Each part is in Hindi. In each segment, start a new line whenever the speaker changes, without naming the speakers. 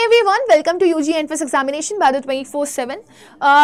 everyone, welcome to UG Entrance Examination by the 24/7।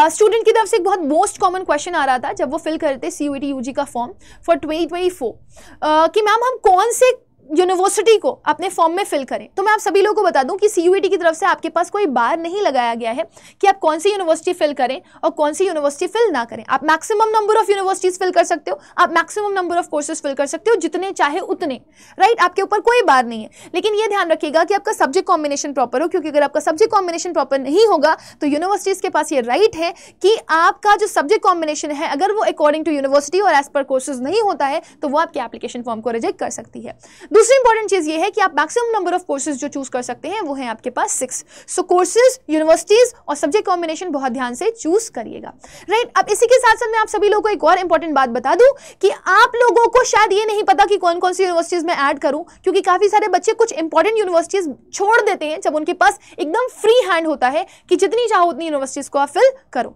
Student की तरफ से एक बहुत मोस्ट कॉमन क्वेश्चन आ रहा था जब वो फिल करते CUET UG का फॉर्म फॉर 2024 कि मैम हम कौन से यूनिवर्सिटी को अपने फॉर्म में फिल करें। तो मैं आप सभी लोगों को बता दूं कि CUET की तरफ से आपके पास कोई बार नहीं लगाया गया है कि आप कौन सी यूनिवर्सिटी फिल करें और कौन सी यूनिवर्सिटी फिल ना करें। आप maximum number of universities fill कर सकते हो, आप maximum number of courses fill कर सकते हो, जितने चाहे उतने, राइट। आपके ऊपर कोई बार नहीं है, लेकिन ये ध्यान रखिएगा कि आपका सब्जेक्ट कॉम्बिनेशन प्रॉपर हो, क्योंकि अगर आपका सब्जेक्ट कॉम्बिनेशन प्रॉपर नहीं होगा तो यूनिवर्सिटीज के पास ये राइट है कि आपका जो सब्जेक्ट कॉम्बिनेशन है अगर वो अकॉर्डिंग टू यूनिवर्सिटी और एज पर कोर्सेज नहीं होता है तो वो आपके एप्लीकेशन फॉर्म को रिजेक्ट कर सकती है। दूसरी इंपॉर्टेंट चीज ये है कि आप मैक्सिमम नंबर ऑफ कोर्सेज जो चूज कर सकते हैं वो है आपके पास 6। सो कोर्सेज, यूनिवर्सिटीज और सब्जेक्ट कॉम्बिनेशन बहुत ध्यान से चूज करिएगा, राइट। अब इसी के साथ साथ मैं आप सभी लोगों को एक और इंपॉर्टेंट बात बता दूं कि आप लोगों को शायद ये नहीं पता कि कौन कौन सी यूनिवर्सिटीज में ऐड करूं, क्योंकि काफी सारे बच्चे कुछ इंपॉर्टेंट यूनिवर्सिटीज छोड़ देते हैं जब उनके पास एकदम फ्री हैंड होता है कि जितनी चाहो उतनी यूनिवर्सिटीज को आप फिल करो।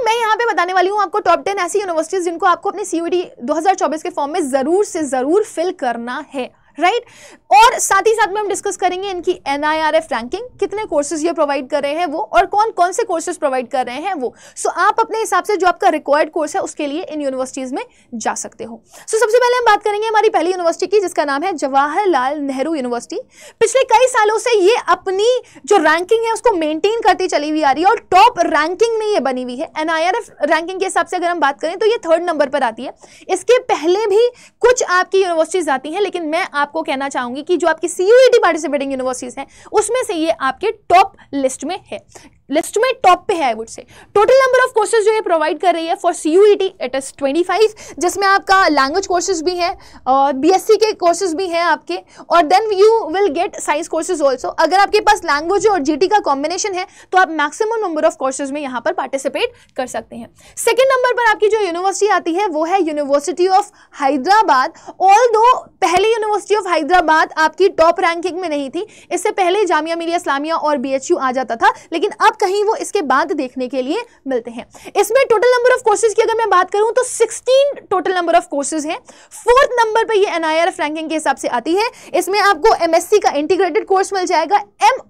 मैं यहाँ पे बताने वाली हूँ आपको टॉप 10 ऐसी यूनिवर्सिटीज जिनको आपको अपने CUET 2024 के फॉर्म में जरूर से जरूर फिल करना है, राइट। और साथ ही साथ में हम डिस्कस करेंगे इनकी NIRF रैंकिंग, कितने कोर्सेज ये प्रोवाइड कर रहे हैं वो, और कौन कौन से कोर्सेज प्रोवाइड कर रहे हैं वो। आप अपने हिसाब से जो आपका रिक्वायर्ड कोर्स है उसके लिए इन यूनिवर्सिटीज में जा सकते हो। सबसे पहले हम बात करेंगे हमारी पहली यूनिवर्सिटी की, जिसका नाम है जवाहरलाल नेहरू यूनिवर्सिटी। पिछले कई सालों से ये अपनी जो रैंकिंग है उसको मेंटेन करती चली हुई आ रही है और टॉप रैंकिंग में ये बनी हुई है। NIRF रैंकिंग के हिसाब से अगर हम बात करें तो ये 3rd नंबर पर आती है। इसके पहले भी कुछ आपकी यूनिवर्सिटीज आती हैं, लेकिन मैं आपको कहना चाहूंगी कि जो आपकी CUET पार्टिसिपेटिंग यूनिवर्सिटीज हैं उसमें से ये आपके टॉप लिस्ट में है, लिस्ट में टॉप पे है I would say. Total number of courses जो ये प्रोवाइड कर रही है फॉर CUET इट इज 25, जिसमें आपका लैंग्वेज कोर्सेज भी है और BSc के कोर्सेज भी हैं आपके, और then you will get science courses also. अगर आपके पास लैंग्वेज और GT का कॉम्बिनेशन है तो आप मैक्सिमम नंबर ऑफ कोर्सेज में यहाँ पर पार्टिसिपेट कर सकते हैं। सेकेंड नंबर पर आपकी जो यूनिवर्सिटी आती है वो है यूनिवर्सिटी ऑफ हैदराबाद। ऑल्दो पहले यूनिवर्सिटी ऑफ हैदराबाद आपकी टॉप रैंकिंग में नहीं थी, इससे पहले जामिया मिलिया इस्लामिया और BHU आ जाता था, लेकिन अब कहीं वो इसके बाद देखने के लिए मिलते हैं। इसमें टोटल नंबर ऑफ कोर्सेज की अगर मैं बात करूं तो 16 टोटल नंबर ऑफ कोर्सेज हैं। 4th नंबर पे ये NIRF रैंकिंग के हिसाब से आती है। इसमें आपको MSc का इंटीग्रेटेड कोर्स मिल जाएगा,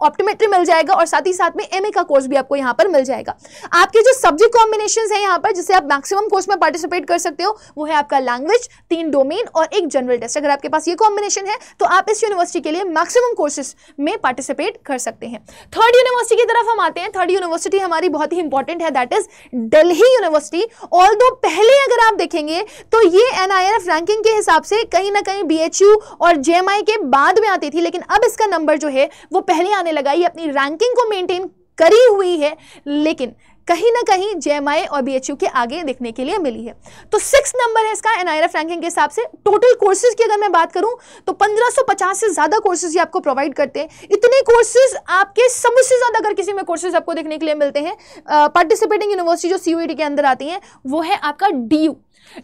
ऑप्टोमेट्री मिल जाएगा और साथ ही साथ में MA का कोर्स भी आपको यहाँ पर मिल जाएगा। आपके जो सब्जेक्ट कॉम्बिनेशंस हैं यहाँ पर जिससे आप मैक्सिमम कोर्स में पार्टिसिपेट कर सकते हो वो है आपका लैंग्वेज, 3 डोमेन और एक जनरल टेस्ट। अगर आपके पास ये कॉम्बिनेशन है तो आप इस यूनिवर्सिटी के लिए मैक्सिमम कोर्सेज में पार्टिसिपेट कर सकते हैं। थर्ड यूनिवर्सिटी की तरफ हम आते हैं। थर्ड यूनिवर्सिटी हमारी बहुत ही इंपॉर्टेंट है, that is Delhi university. Although पहले अगर आप देखेंगे तो ये NIRF रैंकिंग के हिसाब से कहीं ना कहीं BHU और JMI के बाद में आती थी, लेकिन अब इसका नंबर जो है वो पहले आने लगा। ये अपनी रैंकिंग को मेंटेन करी हुई है, लेकिन कहीं ना कहीं JMI और BHU के आगे देखने के लिए मिली है। तो 6 नंबर है इसका NIRF रैंकिंग के हिसाब से। टोटल कोर्सेज की अगर मैं बात करूं तो 1550 से ज्यादा कोर्सेज ये आपको प्रोवाइड करते हैं। इतने कोर्सेज आपके सबसे ज्यादा अगर किसी में कोर्सेज आपको देखने के लिए मिलते हैं पार्टिसिपेटिंग यूनिवर्सिटी जो CUET के अंदर आती हैं वो है आपका DU।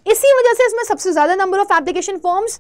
इसी वजह से इसमें सबसे ज्यादा नंबर ऑफ एप्लीकेशन फॉर्म्स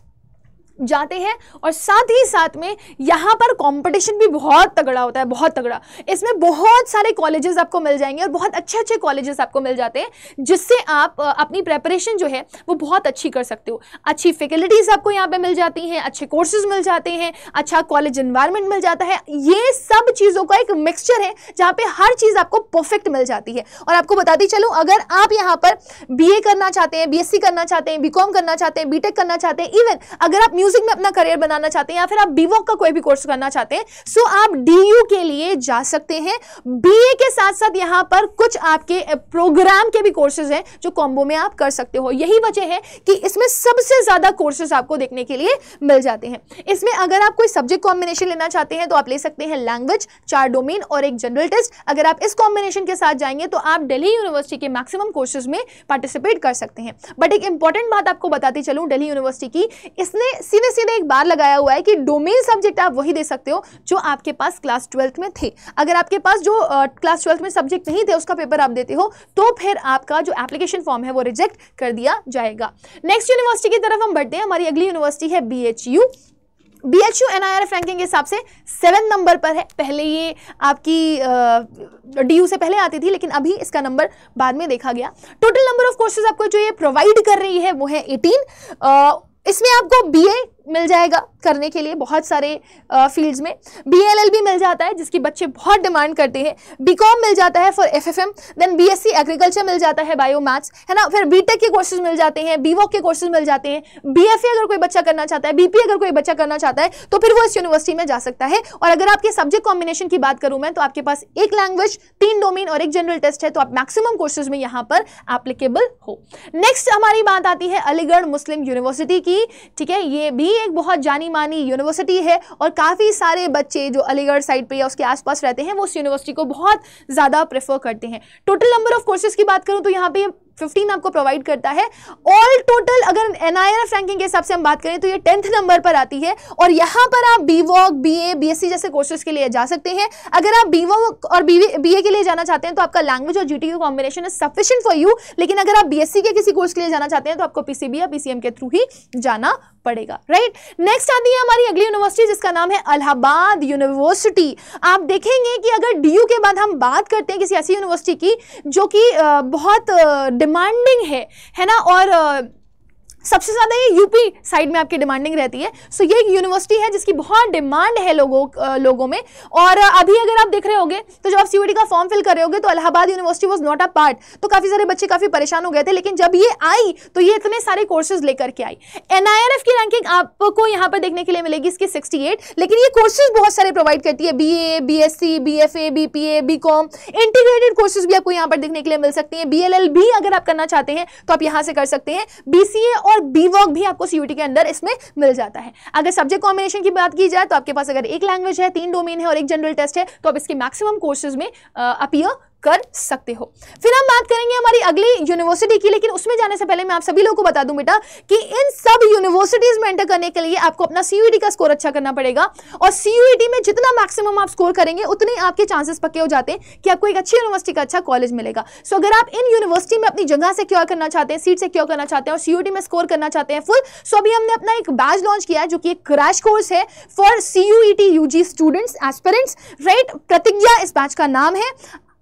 जाते हैं और साथ ही साथ में यहाँ पर कंपटीशन भी बहुत तगड़ा होता है, बहुत तगड़ा। इसमें बहुत सारे कॉलेजेस आपको मिल जाएंगे और बहुत अच्छे अच्छे कॉलेजेस आपको मिल जाते हैं, जिससे आप अपनी प्रेपरेशन जो है वो बहुत अच्छी कर सकते हो। अच्छी फैकल्टीज आपको यहाँ पे मिल जाती हैं, अच्छे कोर्सेज मिल जाते हैं, अच्छा कॉलेज एनवायरनमेंट मिल जाता है। ये सब चीज़ों का एक मिक्सचर है जहाँ पे हर चीज़ आपको परफेक्ट मिल जाती है। और आपको बताती चलूँ, अगर आप यहाँ पर BA करना चाहते हैं, BSc करना चाहते हैं, BCom करना चाहते हैं, BTech करना चाहते हैं, इवन अगर आप म्यूजिक में अपना करियर बनाना चाहते हैं या फिर आप BVOC का कोई भी कोर्स करना चाहते हैं, सो आप DU के लिए जा सकते हैं। BA के साथ साथ यहाँ पर कुछ आपके प्रोग्राम के भी कोर्सेज हैं जो कॉम्बो में आप कर सकते हो। यही वजह है कि इसमें सबसे ज्यादा कोर्सेज आपको देखने के लिए मिल जाते हैं। इसमें अगर आप कोई सब्जेक्ट कॉम्बिनेशन लेना चाहते हैं तो आप ले सकते हैं लैंग्वेज, 4 डोमेन और एक जनरल टेस्ट। अगर आप इस कॉम्बिनेशन के साथ जाएंगे तो आप दिल्ली यूनिवर्सिटी के मैक्सिमम कोर्सेज में पार्टिसिपेट कर सकते हैं। बट एक इंपॉर्टेंट बात आपको बताती चलूं दिल्ली यूनिवर्सिटी की, इसने सीधे सीधे एक बार लगाया हुआ है कि डोमेन सब्जेक्ट आप वही दे सकते हो जो आपके पास क्लास 12th में थे। अगर आपके पास जो क्लास 12th में सब्जेक्ट नहीं थे उसका पेपर आप देते हो तो फिर आपका जो एप्लीकेशन फॉर्म है वो रिजेक्ट कर दिया जाएगा। नेक्स्ट यूनिवर्सिटी की तरफ हम बढ़ते हैं। हमारी अगली यूनिवर्सिटी है BHU। BHU NIRF रैंकिंग के हिसाब से 7 नंबर पर है। पहले ये आपकी DU से पहले आती थी, लेकिन अभी इसका नंबर बाद में देखा गया। टोटल नंबर ऑफ कोर्सेज आपको जो ये प्रोवाइड कर रही है वो है 18। इसमें आपको BA मिल जाएगा करने के लिए बहुत सारे फील्ड्स में, BLLB मिल जाता है जिसकी बच्चे बहुत डिमांड करते हैं, BCom मिल जाता है फॉर FFM, देन BSc एग्रीकल्चर मिल जाता है बायो मैथ्स, है ना, फिर BTech के कोर्सेज मिल जाते हैं, BVoc के कोर्सेज मिल जाते हैं, BFA अगर कोई बच्चा करना चाहता है, BP अगर कोई बच्चा करना चाहता है तो फिर वो इस यूनिवर्सिटी में जा सकता है। और अगर आपके सब्जेक्ट कॉम्बिनेशन की बात करूं मैं तो आपके पास एक लैंग्वेज, 3 डोमेन और एक जनरल टेस्ट है, तो आप मैक्सिमम कोर्सेज में यहां पर एप्लीकेबल हो। नेक्स्ट हमारी बात आती है अलीगढ़ मुस्लिम यूनिवर्सिटी की, ठीक है, ये भी एक बहुत जानी मानी यूनिवर्सिटी है और काफी सारे बच्चे जो अलीगढ़ साइड पे या उसके आसपास रहते हैं वो उस यूनिवर्सिटी को बहुत ज्यादा प्रेफर करते हैं। टोटल नंबर ऑफ कोर्सेज की बात करूं तो यहाँ पे 15 आपको प्रोवाइड करता है। ऑल टोटल अगर NIRF रैंकिंग के हिसाब से हम बात करें तो ये 10th नंबर पर आती है और यहाँ पर आप BVoc, BA, BSc जैसे कोर्सेज के लिए जा सकते हैं। अगर आप BVoc और BA के लिए जाना चाहते हैं तो आपका लैंग्वेज और GT combination is sufficient for you, लेकिन अगर आप BSc के किसी कोर्स के लिए जाना चाहते हैं तो आपको PCB या PCM के थ्रू ही जाना पड़ेगा, राइट। नेक्स्ट आती है हमारी अगली यूनिवर्सिटी जिसका नाम है इलाहाबाद यूनिवर्सिटी। आप देखेंगे कि अगर DU के बाद हम बात करते हैं किसी ऐसी यूनिवर्सिटी की जो कि बहुत डिमांडिंग है ना, और सबसे ज्यादा ये यूपी साइड में आपकी डिमांडिंग रहती है। सो ये एक यूनिवर्सिटी है जिसकी बहुत डिमांड है लोगों में। और अभी अगर आप देख रहे होगे तो जब आप CUET का फॉर्म फिल कर रहे होगे तो Allahabad university was not a part, तो काफी सारे बच्चे काफी परेशान हो गए थे, लेकिन जब ये आई तो ये इतने सारे कोर्सेज लेकर के आई। NIRF की रैंकिंग आपको यहाँ पर देखने के लिए मिलेगी इसकी 68, लेकिन ये कोर्सेज बहुत सारे प्रोवाइड करती है, BA, BSc, BFA, BPA, BCom, integrated courses भी आपको यहाँ पर देखने के लिए मिल सकती है। BLL भी अगर आप करना चाहते हैं तो आप यहाँ से कर सकते हैं। BCA और BVoc भी आपको CUET के अंदर इसमें मिल जाता है। अगर सब्जेक्ट कॉम्बिनेशन की बात की जाए तो आपके पास अगर एक लैंग्वेज है, 3 डोमेन है और एक जनरल टेस्ट है तो आप इसके मैक्सिमम कोर्सेज में अपीयर कर सकते हो। फिर हम बात करेंगे हमारी अगली यूनिवर्सिटी की, लेकिन उसमें जाने से पहले मैं आप सभी लोगों को बता दूं बेटा कि इन सब यूनिवर्सिटीज में एंटर करने के लिए आपको अपना CUET का स्कोर अच्छा करना पड़ेगा और CUET में जितना मैक्सिमम आप स्कोर करेंगे उतने आपके चांसेस पक्के हो जाते हैं कि आपको एक अच्छी यूनिवर्सिटी का अच्छा कॉलेज मिलेगा। सो अगर आप इन यूनिवर्सिटी में अपनी जगह सिक्योर करना चाहते हैं, सीट सिक्योर करना चाहते हैं और CUET में स्कोर करना चाहते हैं फुल, सो अभी हमने अपना एक बैच लॉन्च किया है जो कि एक क्रैश कोर्स है for CUET UG students, aspirants, right. प्रतिज्ञा इस बैच का नाम है।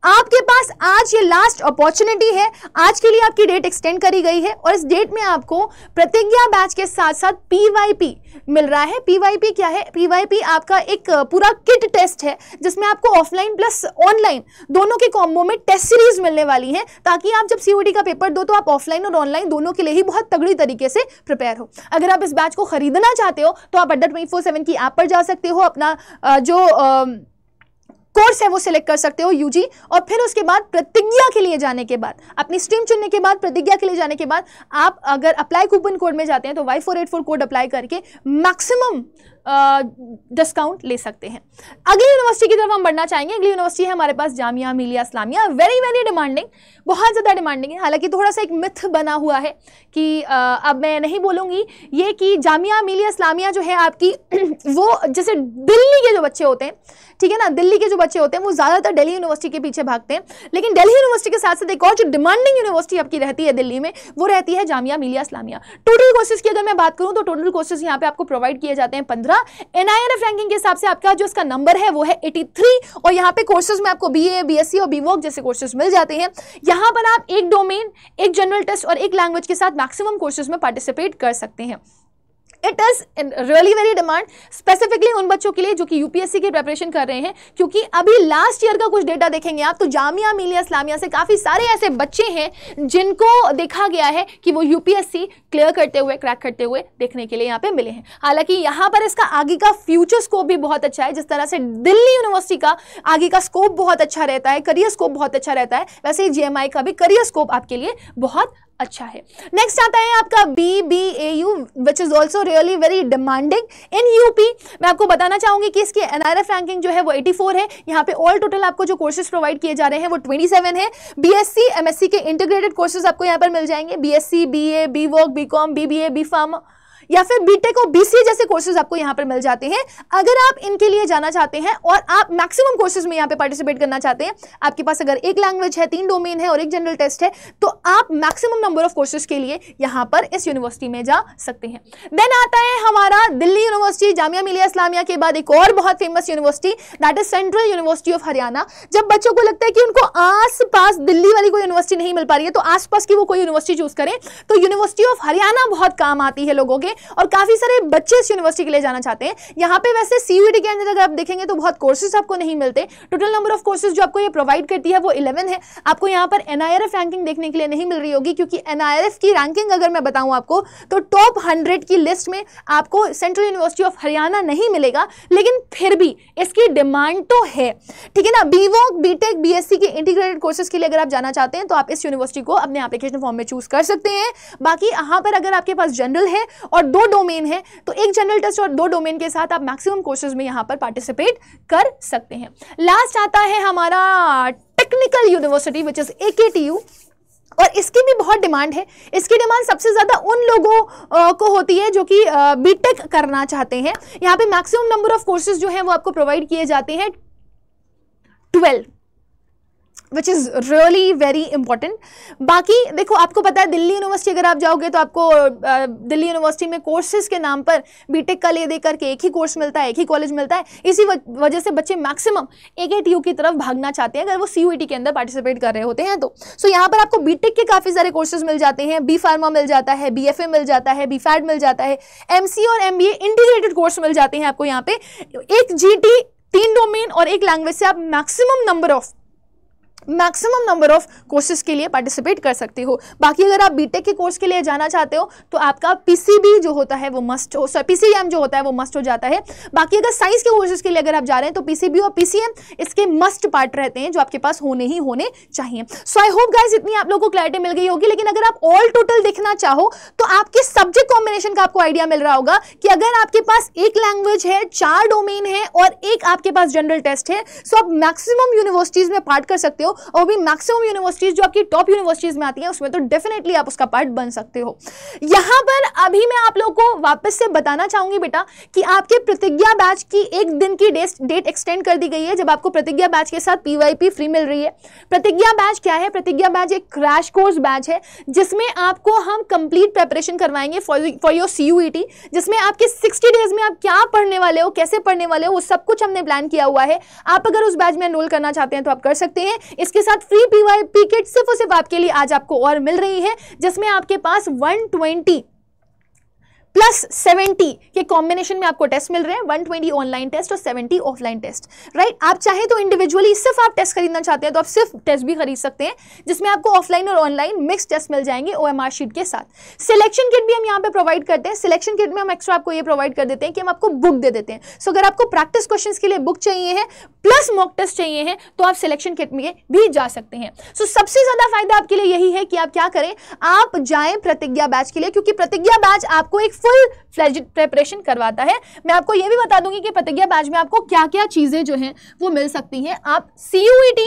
आपके पास आज ये लास्ट अपॉर्चुनिटी है, आज के लिए आपकी डेट एक्सटेंड करी गई है और इस डेट में आपको प्रतिज्ञा बैच के साथ साथ PYP मिल रहा है। PYP क्या है? PYP आपका एक पूरा किट टेस्ट है जिसमें आपको ऑफलाइन प्लस ऑनलाइन दोनों के कॉम्बो में टेस्ट सीरीज मिलने वाली है, ताकि आप जब CUET का पेपर दो तो आप ऑफलाइन और ऑनलाइन दोनों के लिए ही बहुत तगड़ी तरीके से प्रिपेयर हो। अगर आप इस बैच को खरीदना चाहते हो तो आप अड्डा 24/7 की ऐप पर जा सकते हो, अपना जो कोर्स है वो सिलेक्ट कर सकते हो UG, और फिर उसके बाद प्रतिज्ञा के लिए जाने के बाद, अपनी स्ट्रीम चुनने के बाद प्रतिज्ञा के लिए जाने के बाद आप अगर अप्लाई कूपन कोड में जाते हैं तो Y484 कोड अप्लाई करके मैक्सिमम डिस्काउंट ले सकते हैं। अगली यूनिवर्सिटी की तरफ हम बढ़ना चाहेंगे। अगली यूनिवर्सिटी है हमारे पास Jamia Millia Islamia. Very very demanding, बहुत ज़्यादा डिमांडिंग है। हालांकि थोड़ा सा एक मिथ बना हुआ है कि अब मैं नहीं बोलूँगी ये कि जामिया मिलिया इस्लामिया जो है आपकी वो जैसे दिल्ली के जो बच्चे होते हैं, ठीक है ना, दिल्ली के जो बच्चे होते हैं वो ज़्यादातर दिल्ली यूनिवर्सिटी के पीछे भागते हैं, लेकिन दिल्ली यूनिवर्सिटी के साथ साथ एक और जो डिमांडिंग यूनिवर्सिटी आपकी रहती है दिल्ली में वो रहती है जामिया मिलिया इस्लामिया। टोटल कोर्सेज की अगर मैं बात करूँ तो टोटल कोर्सेज यहाँ पे आपको प्रोवाइड किए जाते हैं 15। NIRF रैंकिंग के हिसाब से आपका जो इसका नंबर है वो है 83 और यहाँ पे कोर्सेज में आपको BA, BSc और BVoc जैसे कोर्सेज मिल जाते हैं। यहाँ पर आप एक डोमेन, एक जनरल टेस्ट और एक लैंग्वेज के साथ मैक्सिमम कोर्सेज में पार्टिसिपेट कर सकते हैं। It is really very demand specifically उन बच्चों के लिए जो कि UPSC की प्रिपरेशन कर रहे हैं, क्योंकि अभी लास्ट ईयर का कुछ डेटा देखेंगे आप तो जामिया मिलिया इस्लामिया से काफ़ी सारे ऐसे बच्चे हैं जिनको देखा गया है कि वो UPSC क्लियर करते हुए, क्रैक करते हुए देखने के लिए यहाँ पे मिले हैं। हालांकि यहाँ पर इसका आगे का फ्यूचर स्कोप भी बहुत अच्छा है। जिस तरह से दिल्ली यूनिवर्सिटी का आगे का स्कोप बहुत अच्छा रहता है, करियर स्कोप बहुत अच्छा रहता है, वैसे ही GMI का भी करियर स्कोप आपके लिए बहुत अच्छा है। नेक्स्ट आता है आपका BBAU which is also really very demanding in UP। मैं आपको बताना चाहूंगी कि इसकी NIRF रैंकिंग जो है वो 84 है। यहाँ पे ऑल टोटल आपको जो कोर्सेज प्रोवाइड किए जा रहे हैं वो 27 है। BSc MSc के इंटीग्रेटेड कोर्सेज आपको यहाँ पर मिल जाएंगे। BSc, BA, BVoc, BCom, BBA, BPharm या फिर BTech और BCA जैसे कोर्सेज आपको यहाँ पर मिल जाते हैं। अगर आप इनके लिए जाना चाहते हैं और आप मैक्सिमम कोर्सेज में यहाँ पे पार्टिसिपेट करना चाहते हैं, आपके पास अगर एक लैंग्वेज है, 3 डोमेन है और एक जनरल टेस्ट है, तो आप मैक्सिमम नंबर ऑफ कोर्सेज के लिए यहाँ पर इस यूनिवर्सिटी में जा सकते हैं। देन आता है हमारा दिल्ली यूनिवर्सिटी। जामिया मिलिया इस्लामिया के बाद एक और बहुत famous university, that is central university of Haryana. जब बच्चों को लगता है कि उनको आस पास दिल्ली वाली कोई यूनिवर्सिटी नहीं मिल पा रही है तो आसपास की वो कोई यूनिवर्सिटी चूज करें, तो यूनिवर्सिटी ऑफ हरियाणा बहुत काम आती है लोगों के, और काफी सारे बच्चे इस यूनिवर्सिटी के लिए जाना चाहते हैं। यहाँ पे वैसे CUET के अंदर अगर आप देखेंगे तो बहुत कोर्सेज आपको नहीं मिलते। टोटल नंबर ऑफ कोर्सेज जो आपको ये प्रोवाइड करती है वो 11 है। आपको यहाँ पर NIRF रैंकिंग देखने के लिए नहीं मिल रही होगी, क्योंकि NIRF की रैंकिंग अगर मैं बताऊं आपको तो टॉप 100 की लिस्ट में आपको सेंट्रल यूनिवर्सिटी ऑफ हरियाणा नहीं मिलेगा, लेकिन फिर भी इसकी डिमांड तो है, ठीक है ना। BVOC, BTech, BSc के इंटीग्रेटेड कोर्सेज के लिए अगर आप जाना चाहते हैं तो आप इस यूनिवर्सिटी को अपने एप्लीकेशन फॉर्म में चूज कर सकते हैं। बाकी यहाँ पर अगर आपके पास जनरल है और 2 डोमेन है तो एक जनरल टेस्ट और 2 डोमेन के साथ आप मैक्सिमम कोर्सेज में यहाँ पर पार्टिसिपेट कर सकते हैं। लास्ट आता है हमारा technical university which is AKTU, और इसकी भी बहुत डिमांड है। इसकी डिमांड सबसे ज्यादा उन लोगों को होती है जो कि बीटेक करना चाहते हैं। यहाँ पे मैक्सिमम नंबर ऑफ कोर्सेज जो हैं वो आपको प्रोवाइड किए जाते हैं 12, which is really very important. बाकी देखो, आपको पता है दिल्ली यूनिवर्सिटी अगर आप जाओगे तो आपको दिल्ली यूनिवर्सिटी में कोर्सेज के नाम पर बीटेक का ले दे करके एक ही कोर्स मिलता है, एक ही कॉलेज मिलता है। इसी वजह से बच्चे मैक्सिमम AKTU की तरफ भागना चाहते हैं अगर वो CUET के अंदर पार्टिसिपेट कर रहे होते हैं तो। सो यहाँ पर आपको बीटेक के काफी सारे कोर्सेज मिल जाते हैं। B Pharma मिल जाता है, BFA मिल जाता है, BPhAT मिल जाता है, MCA और MBA इंटीग्रेटेड कोर्स मिल जाते हैं आपको यहाँ पे। एक GT, 3 डोमेन और 1 लैंग्वेज से आप मैक्सिमम नंबर ऑफ कोर्सेज के लिए पार्टिसिपेट कर सकते हो। बाकी अगर आप बीटेक के कोर्स के लिए जाना चाहते हो तो आपका PCB जो होता है वो मस्ट हो, PCM जो होता है वो मस्ट हो जाता है। बाकी अगर साइंस के कोर्सेज के लिए अगर आप जा रहे हैं तो PCB और PCM इसके मस्ट पार्ट रहते हैं जो आपके पास होने चाहिए। सो आई होप गाइस इतनी आप लोगों को क्लैरिटी मिल गई होगी। लेकिन अगर आप ऑल टोटल देखना चाहो तो आपके सब्जेक्ट कॉम्बिनेशन का आपको आइडिया मिल रहा होगा कि अगर आपके पास 1 लैंग्वेज है, 4 डोमेन है और 1 आपके पास जनरल टेस्ट है, सो आप मैक्सिमम यूनिवर्सिटीज में पार्ट कर सकते हो। और भी मैक्सिमम यूनिवर्सिटीज जो आपकी टॉप यूनिवर्सिटीज में आती हैं उसमें तो डेफिनेटली आप उसका पार्ट बन सकते हो। यहां पर अभी मैं आप लोगों को वापस से बताना चाहूंगी बेटा कि आपके प्रतिज्ञा बैच की 1 दिन की डेट एक्सटेंड कर दी गई है, जब आपको प्रतिज्ञा बैच के साथ PYP फ्री मिल रही है। प्रतिज्ञा बैच क्या है? प्रतिज्ञा बैच एक क्रैश कोर्स बैच है जिसमें आपको हम कंप्लीट प्रिपरेशन करवाएंगे फॉर योर CUET, जिसमें आपके 60 डेज में आप क्या पढ़ने वाले हो, कैसे पढ़ने वाले हो, वो सब कुछ हमने प्लान किया हुआ है। आप अगर उस बैच में एनरोल करना चाहते हैं तो आप कर सकते हैं। इसके साथ फ्री PYP किट सिर्फ और सिर्फ आपके लिए आज आपको और मिल रही है, जिसमें आपके पास 120 प्लस 70 के कॉम्बिनेशन में आपको टेस्ट मिल रहे हैं। 120 ऑनलाइन टेस्ट और 70 ऑफलाइन टेस्ट, राइट। आप चाहे तो इंडिविजुअली सिर्फ आप टेस्ट खरीदना चाहते हैं तो आप सिर्फ टेस्ट भी खरीद सकते हैं, जिसमें आपको ऑफलाइन और ऑनलाइन मिक्स टेस्ट मिल जाएंगे OMR शीट के साथ। सिलेक्शन किट भी हम यहाँ पे प्रोवाइड करते हैं। सिलेक्शन किट में हम एक्स्ट्रा आपको ये प्रोवाइड कर देते हैं कि हम आपको बुक दे देते हैं। सो अगर आपको प्रैक्टिस क्वेश्चंस के लिए बुक चाहिए है प्लस मॉक टेस्ट चाहिए है तो आप सिलेक्शन किट में भी जा सकते हैं। सो सबसे ज्यादा फायदा आपके लिए यही है कि आप क्या करें, आप जाएं प्रतिज्ञा बैच के लिए, क्योंकि प्रतिज्ञा बैच आपको एक फुल फ्लेज्ड प्रिपरेशन करवाता है। मैं आपको यह भी बता दूंगी कि प्रतिज्ञा बैच में आपको क्या क्या चीजें जो हैं वो मिल सकती हैं। आप CUET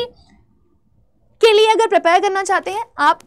के लिए अगर प्रिपेयर करना चाहते हैं आप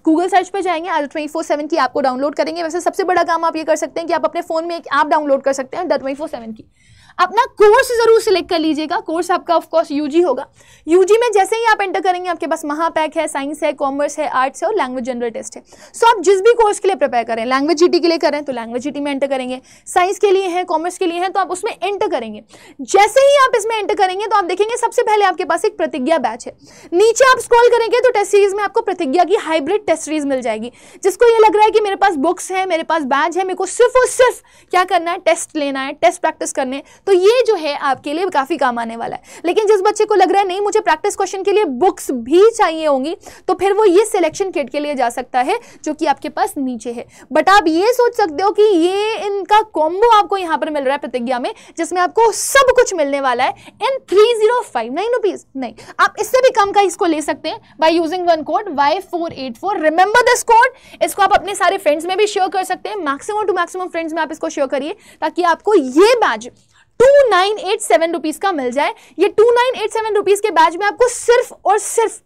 गूगल सर्च पे जाएंगे, आदत 24/7 की ऐप को डाउनलोड करेंगे। वैसे सबसे बड़ा काम आप ये कर सकते हैं कि आप अपने फोन में एक ऐप डाउनलोड कर सकते हैं आदत 24/7 की। अपना कोर्स जरूर सिलेक्ट कर लीजिएगा। कोर्स आपका ऑफ कोर्स UG होगा। UG में जैसे ही आप एंटर करेंगे आपके पास महापैक है, साइंस है, कॉमर्स है, आर्ट्स है और लैंग्वेज जनरल टेस्ट है। सो आप जिस भी कोर्स के लिए प्रिपेयर करें, लैंग्वेज GT के लिए करें तो लैंग्वेज GT में एंटर करेंगे, साइंस के लिए है, कॉमर्स के लिए है तो आप उसमें एंटर करेंगे। जैसे ही आप इसमें एंटर करेंगे तो आप देखेंगे सबसे पहले आपके पास एक प्रतिज्ञा बैच है। नीचे आप स्क्रॉल करेंगे तो टेस्ट सीरीज में आपको प्रतिज्ञा की हाइब्रिड टेस्ट सीरीज मिल जाएगी। जिसको ये लग रहा है कि मेरे पास बुक्स है, मेरे पास बैच है, मेरे को सिर्फ और सिर्फ क्या करना है, टेस्ट लेना है, टेस्ट प्रैक्टिस करने, तो ये जो है आपके लिए काफी काम आने वाला है। लेकिन जिस बच्चे को लग रहा है नहीं मुझे प्रैक्टिस क्वेश्चन के लिए बुक्स भी चाहिए होंगी तो फिर वो ये सिलेक्शन किट के लिए जा सकता है जो कि आपके पास नीचे है। बट आप ये सोच सकते हो कि ये इनका कॉम्बो आपको यहाँ पर मिल रहा है प्रतिज्ञा में, जिसमें आपको सब कुछ मिलने वाला है इन 3059 रुपीज। नहीं, आप इससे भी कम का इसको ले सकते हैं by using one code Y484। Remember this code. इसको आप अपने सारे फ्रेंड्स में भी शेयर कर सकते हैं। मैक्सिमम टू मैक्सिमम फ्रेंड्स में आप इसको शेयर करिए ताकि आपको ये बैच 2987 रुपीज का मिल जाए। ये 2987 रुपीज के बैच में आपको सिर्फ और सिर्फ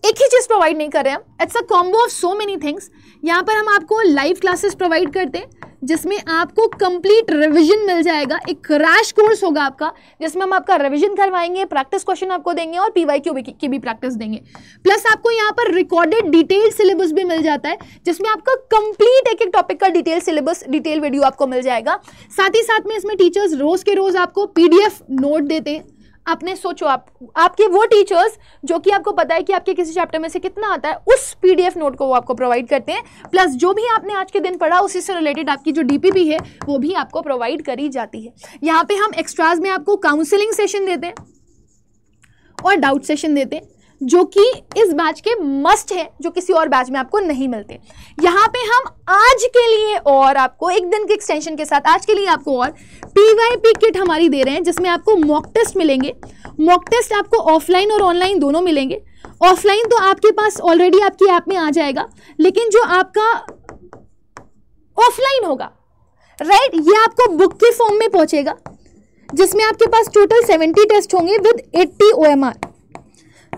एक ही चीज प्रोवाइड नहीं कर रहे हैं, it's a combo of so many things. यहाँ पर हम आपको लाइव क्लासेस प्रोवाइड करते हैं जिसमें आपको कंप्लीट रिवीजन मिल जाएगा। एक क्रैश कोर्स होगा आपका जिसमें हम आपका रिवीजन करवाएंगे, प्रैक्टिस क्वेश्चन आपको देंगे और PYQ की भी प्रैक्टिस देंगे। प्लस आपको यहाँ पर रिकॉर्डेड डिटेल्ड सिलेबस भी मिल जाता है जिसमें आपका कंप्लीट एक एक टॉपिक का डिटेल सिलेबस, डिटेल वीडियो आपको मिल जाएगा। साथ ही साथ में इसमें टीचर्स रोज के रोज आपको PDF नोट देते हैं, आपने सोचो, आपके वो टीचर्स जो कि आपको पता है कि आपके किसी चैप्टर में से कितना आता है, उस PDF नोट को वो आपको प्रोवाइड करते हैं, प्लस जो भी आपने आज के दिन पढ़ा उसी से रिलेटेड आपकी जो DPP है वो भी आपको प्रोवाइड करी जाती है। यहाँ पे हम एक्स्ट्राज में आपको काउंसलिंग सेशन देते हैं और डाउट सेशन देते हैं, जो कि इस बैच के मस्ट है, जो किसी और बैच में आपको नहीं मिलते। यहाँ पे हम आज के लिए और आपको एक दिन के एक्सटेंशन के साथ आज के लिए आपको और PYP किट हमारी दे रहे हैं, जिसमें आपको मॉक टेस्ट मिलेंगे। मॉक टेस्ट आपको ऑफलाइन और ऑनलाइन दोनों मिलेंगे। ऑफलाइन तो आपके पास ऑलरेडी आपकी ऐप में आ जाएगा, लेकिन जो आपका ऑफलाइन होगा, राइट, ये आपको बुक के फॉर्म में पहुंचेगा, जिसमें आपके पास टोटल 70 टेस्ट होंगे विद 80 OMR।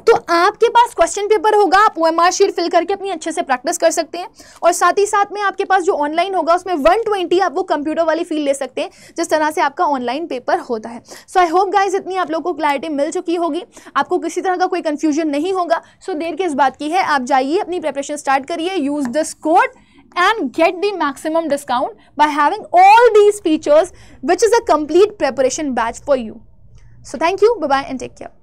तो आपके पास क्वेश्चन पेपर होगा, आप OMR शीट फिल करके अपनी अच्छे से प्रैक्टिस कर सकते हैं, और साथ ही साथ में आपके पास जो ऑनलाइन होगा उसमें 120 आप वो कंप्यूटर वाली फील ले सकते हैं, जिस तरह से आपका ऑनलाइन पेपर होता है। सो आई होप गाइज इतनी आप लोगों को क्लैरिटी मिल चुकी होगी, आपको किसी तरह का कोई कंफ्यूजन नहीं होगा। सो देर किस बात की है, आप जाइए अपनी प्रिपरेशन स्टार्ट करिए, use this code and get the maximum discount by having all these features, which is a complete preparation batch for you. So thank you, bye bye and take care.